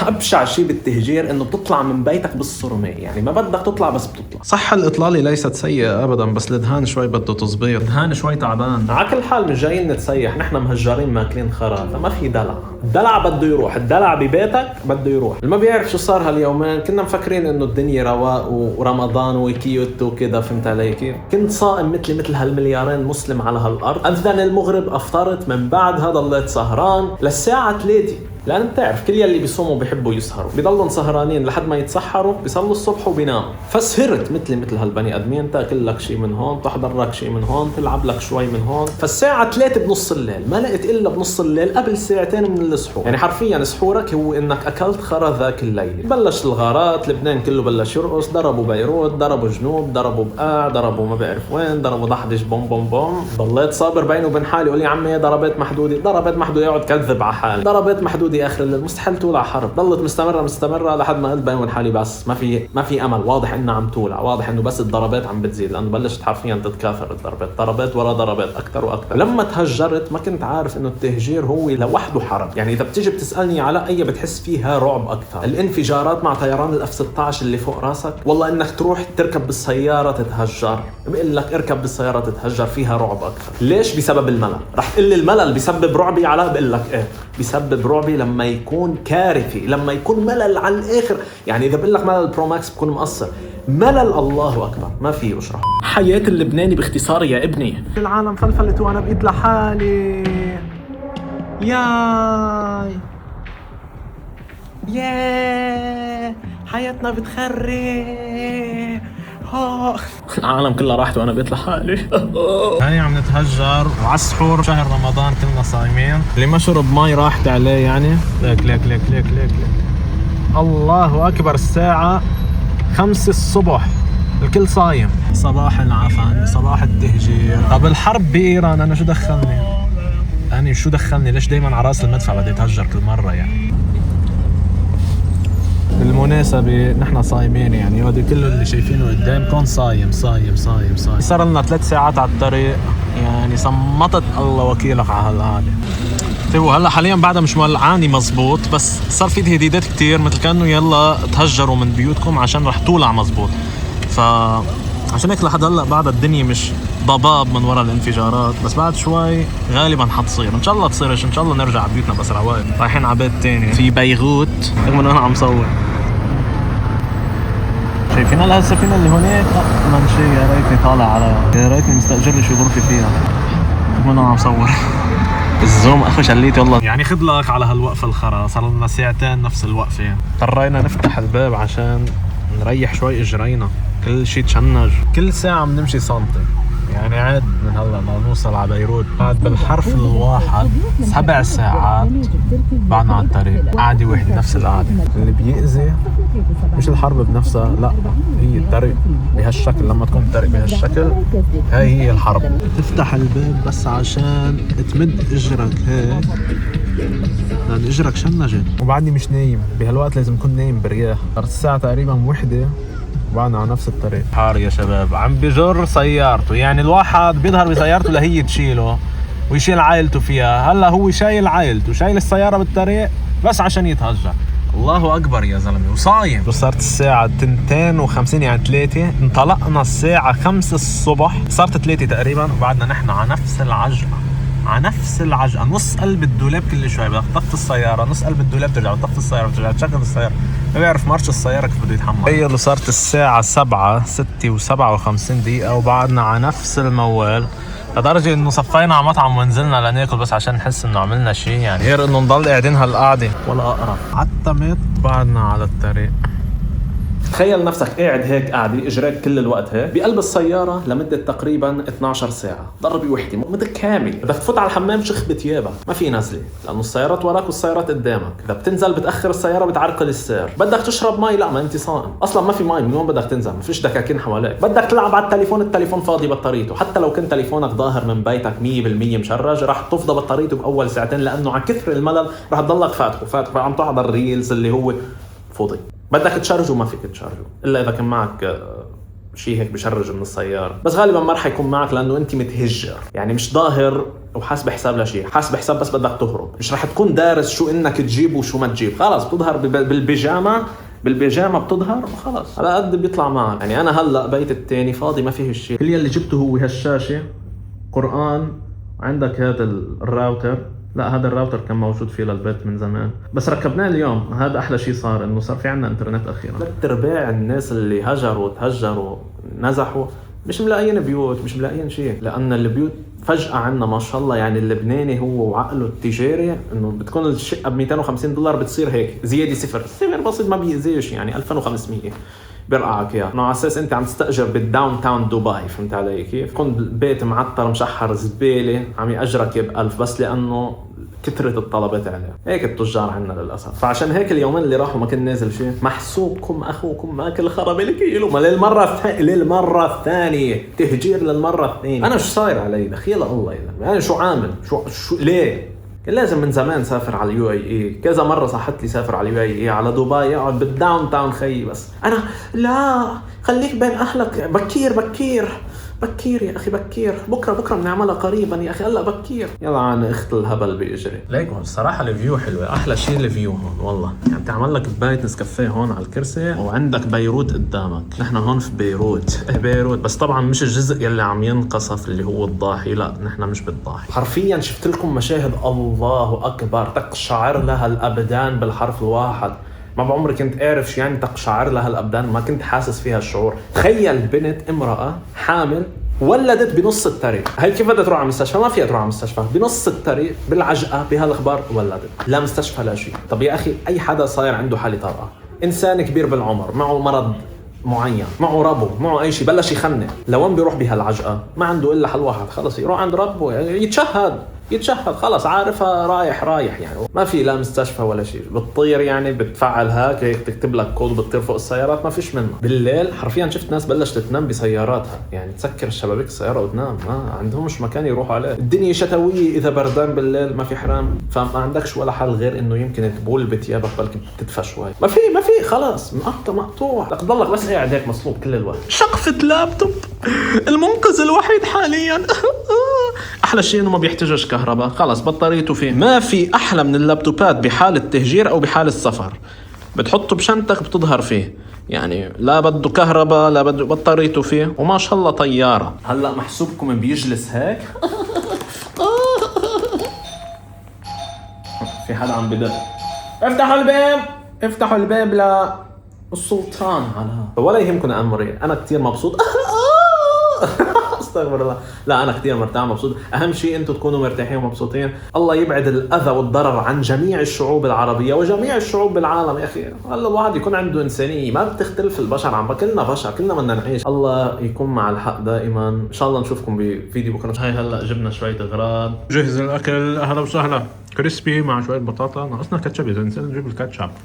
أبشع شيء بالتهجير إنه بتطلع من بيتك بالصرمة، يعني ما بدك تطلع بس بتطلع. صح الإطلالة ليست سيئة أبدا، بس الدهان شوي بده تظبيط، دهان شوي تعبان. على كل حال مش جايين نتسيح، نحن مهجرين ماكلين خرا، فما في دلع. الدلع بده يروح، الدلع ببيتك بده يروح. اللي ما بيعرف شو صار هاليومين، كنا مفكرين إنه الدنيا رواق ورمضان وكيوت وكذا، فهمت علي كيف؟ كنت صائم مثل هالمليارين مسلم على هالأرض. أذن المغرب أفطرت، من بعدها ضليت سهران للساعة 3، لأن بتعرف كل يلي بيصوموا بيحبوا يسهروا، بيضلوا سهرانين لحد ما يتسحروا، بيصلوا الصبح وبيناموا. فسهرت مثل هالبني ادمين، تاكل لك شيء من هون، تحضر لك شيء من هون، تلعب لك شوي من هون. فالساعة 3 بنص الليل، ما لقيت الا بنص الليل قبل ساعتين من السحور، يعني حرفيا سحورك هو انك اكلت خرا ذاك الليل. بلش الغارات، لبنان كله بلش يرقص، ضربوا بيروت، ضربوا جنوب، ضربوا بقاع، ضربوا ما بعرف وين، ضربوا ضحدش، بوم بوم بوم. ضليت صابر بيني وبين حالي، يقول لي عمي ضربت محدودي، ضربت محدودي، يقعد كذب على حالي، ضربت محدودي اخر الليل. مستحيل تولع حرب. ضلت مستمرة لحد ما قلت بيني وبين حالي بس ما في امل، واضح انها عم تولع، واضح انه بس الضربات عم بتزيد، لانه بلشت حرفيا تتكاثر الضربات، ضربات ورا ضربات اكثر واكثر. لما تهجرت ما كنت عارف انه التهجير هو لوحده حرب، يعني اذا بتيجي بتسالني على اي بتحس فيها رعب اكثر، الانفجارات مع طيران الاف 16 اللي فوق راسك، والله انك تروح تركب بالسياره تتهجر، بقول لك اركب بالسياره تتهجر، فيها رعب اكثر. ليش؟ بسبب الملل. رح تقول لي الملل بيسبب رعبي؟ علاء بقول لك ايه، بيسبب رعبي لما يكون كارثي، لما يكون ملل على الاخر. يعني اذا بقول لك ملل برو ماكس بكون مقصر، ملل الله اكبر ما في اشرح. حياة اللبناني باختصار يا ابني. العالم فلفلت وانا بايد لحالي. ياي حياتنا بتخرب. العالم كلها راحت وانا بيت لحالي. هاي عم نتهجر وعلى السحور شهر رمضان كلنا صايمين، اللي ما شرب مي راحت عليه يعني. ليك الله اكبر، الساعة 5 الصبح الكل صايم. صباح العفن، صباح التهجير. طب الحرب بإيران انا شو دخلني؟ أنا شو دخلني؟ ليش دايما على راس المدفع بدي اتهجر كل مرة يعني؟ بالمناسبة نحن صايمين، يعني هذا كله اللي شايفينه قدامكم صايم. صار لنا 3 ساعات على الطريق، يعني صمتت الله وكيلك على هالقعدة. طيب هلا حاليا بعدها مش مولعاني مزبوط، بس صار في تهديدات كتير، مثل كانه يلا تهجروا من بيوتكم عشان رح تولع مزبوط. عشان هيك لحد هلا بعد الدنيا مش ضباب من وراء الانفجارات، بس بعد شوي غالبا حتصير، ان شاء الله تصيرش، ان شاء الله نرجع على بيوتنا باسرع وقت. رايحين على بيت تاني في بيروت، رغم انه انا عم صور. شايفين هلا السفينه اللي هونيك؟ منشي، يا ريتني طالع على، يا ريتني مستاجر لي شي غرفه فيها، رغم انه انا عم صور. الزوم اخو شليتي والله. يعني خذ لك على هالوقفه الخرا، صار لنا ساعتين نفس الوقفه. اضطرينا نفتح الباب عشان نريح شوي اجرينا، كل شيء تشنج. كل ساعة بنمشي سنتي، يعني عاد من هلا ما نوصل على بيروت بعد بالحرف الواحد 7 ساعات بعدنا على الطريق. قاعدة وحدة نفس القعدة. اللي بيأذي مش الحرب بنفسها، لا هي الطريق بهالشكل. لما تكون الطريق بهالشكل هي الحرب. تفتح الباب بس عشان تمد اجرك هيك، لأن اجرك شنجت. وبعدني مش نايم بهالوقت، لازم اكون نايم برياح. صارت الساعة تقريبا 1 وبعدنا على نفس الطريق. حار يا شباب، عم بجر سيارته، يعني الواحد بيظهر بسيارته لهي تشيله ويشيل عائلته فيها. هلا هو شايل عائلته، شايل السيارة بالطريق بس عشان يتهجر. الله اكبر يا زلمه، وصايم. صارت الساعة 2:50 يعني 3، انطلقنا الساعة 5 الصبح، صارت 3 تقريبا، وبعدنا نحن على نفس العجقة، نص قلب الدولاب. كل شوي بدك تطفي السيارة، نص قلب الدولاب ترجع تطفي السيارة، ترجع تشغل السيارة. ما بيعرف مارش السيارة كيف بده يتحمل. تخيلوا صارت الساعة 6:57 وبعدنا على نفس الموال، لدرجة انه صفينا على مطعم ونزلنا لناكل بس عشان نحس انه عملنا شيء، يعني غير انه نضل قاعدين هالقعدة ولا اقرب. عتمت بعدنا على الطريق. تخيل نفسك قاعد هيك قاعدة اجريك كل الوقت هيك بقلب السيارة لمدة تقريبا 12 ساعة، ضربي وحدة متكامل. بدك تفوت على الحمام شخ بتيابك، ما في نزلة لأنه السيارات وراك والسيارات قدامك. إذا بتنزل بتأخر السيارة بتعرقل السير. بدك تشرب مي، لا ما انت صائم أصلا، ما في مي، من وين بدك تنزل؟ ما فيش دكاكين حواليك. بدك تلعب على التليفون فاضي بطاريته، حتى لو كنت تليفونك ظاهر من بيتك 100% مشرج راح تفضى بطاريته بأول ساعتين، لأنه على كثر الملل راح تضلك فاتحه عم تحضر ريلز اللي هو فاضي. بدك تشارجه ما فيك تشارجه الا اذا كان معك شيء هيك بشرج من السيارة، بس غالبا ما رح يكون معك لأنه أنت متهجر، يعني مش ظاهر وحاسب حساب لشيء، حاسب حساب بس بدك تهرب، مش رح تكون دارس شو إنك تجيب وشو ما تجيب، خلاص بتظهر بالبيجامة بتظهر وخلاص على قد بيطلع معك. يعني أنا هلأ بيت التاني فاضي ما فيه شيء، كل اللي جبته هو هالشاشة، قرآن، عندك هذا الراوتر، لا هذا الراوتر كان موجود فيه للبيت من زمان بس ركبناه اليوم. هذا احلى شيء صار انه صار في عندنا انترنت اخيرا. ثلاث ارباع الناس اللي هجروا تهجروا نزحوا مش ملاقيين بيوت، مش ملاقيين شيء، لان البيوت فجأة عنا ما شاء الله. يعني اللبناني هو وعقله التجاري انه بتكون الشقة ب $250 بتصير هيك زيادة صفر بسيط ما بيزيش، يعني 2500 بيرقعك اياه، على اساس انت عم تستاجر بالداون تاون دبي. فهمت علي كيف؟ كنت بيت معطر مشحر زباله عم ياجرك ب1000 بس لانه كثرة الطلبات عليه. هيك التجار عنا للاسف. فعشان هيك اليومين اللي راحوا ما كان نازل شيء. محسوبكم اخوكم ماكل خرب الكيلو. ما للمره الثانيه تهجير للمره الثانيه. انا شو صاير علي دخيل الله يلا. انا شو عامل شو ليه كان لازم من زمان سافر على اليو اي كذا مره صحت لي سافر على اليو اي على دبي اقعد بالداون تاون خيي. بس انا لا خليك بين اهلك. بكير يا اخي بكير. بكره بنعملها قريبا يا اخي. هلا بكير يلا عن اخت الهبل بيجري. ليكم الصراحه الفيو حلوه. احلى شيء الفيو هون والله. يعني تعمل لك كوبايه نسكافيه هون على الكرسي وعندك بيروت قدامك. نحن هون في بيروت بس طبعا مش الجزء يلي عم ينقصف اللي هو الضاحي. لا نحن مش بالضاحي. حرفيا شفت لكم مشاهد الله اكبر تقشعر لها الابدان بالحرف الواحد. ما بعمري كنت اعرف شو يعني تقشعر لها الابدان. ما كنت حاسس فيها الشعور. تخيل بنت امراه حامل ولدت بنص الطريق. هي كيف بدها تروح على المستشفى؟ ما فيها تروح على المستشفى. بنص الطريق بالعجقه بهالاخبار ولدت. لا مستشفى لا شيء. طب يا اخي اي حدا صاير عنده حاله طارئه، انسان كبير بالعمر معه مرض معين، معه ربو، معه اي شيء، بلش يخنق، لوين بيروح بهالعجقه؟ ما عنده الا حل واحد، خلص يروح عند ربه يتشهد خلص عارفها رايح يعني. ما في لا مستشفى ولا شيء. بتطير يعني بتفعل هيك تكتب لك كود وبتطير فوق السيارات. ما فيش منها. بالليل حرفيا شفت ناس بلشت تنام بسياراتها. يعني تسكر الشبابيك السياره وتنام. ما عندهمش مكان يروحوا عليه. الدنيا شتويه اذا بردان بالليل ما في حرام. فما عندكش ولا حل غير انه يمكن تبول بثيابك بلكي بتدفى شوي. ما في خلاص مقطوع. بدك تضلك بس قاعد هيك مصلوب كل الوقت. شقفة لابتوب المنقذ الوحيد حاليا. احلى شيء انه ما بيحتاجش كهرباء. خلص بطاريته فيه. ما في احلى من اللابتوبات بحالة تهجير او بحالة سفر. بتحطه بشنطك بتظهر فيه. يعني لا بده كهرباء لا بده بطاريته فيه. وما شاء الله طيارة. هلا محسوبكم بيجلس هيك. في حدا عم بدق. افتحوا الباب للسلطان على ولا يهمكم امري. انا كتير مبسوط. استغفر الله. لا انا كثير مرتاح مبسوط. اهم شيء انتم تكونوا مرتاحين ومبسوطين. الله يبعد الاذى والضرر عن جميع الشعوب العربيه وجميع الشعوب بالعالم. يا اخي هلا الواحد يكون عنده انسانيه. ما بتختلف البشر عن كلنا بشر. كلنا بدنا نعيش. الله يكون مع الحق دائما. ان شاء الله نشوفكم بفيديو بكره. هاي هلا جبنا شويه اغراض. جهز الاكل. اهلا وسهلا. كريسبي مع شويه بطاطا. ناقصنا كاتشب. اذا نسينا نجيب الكاتشب.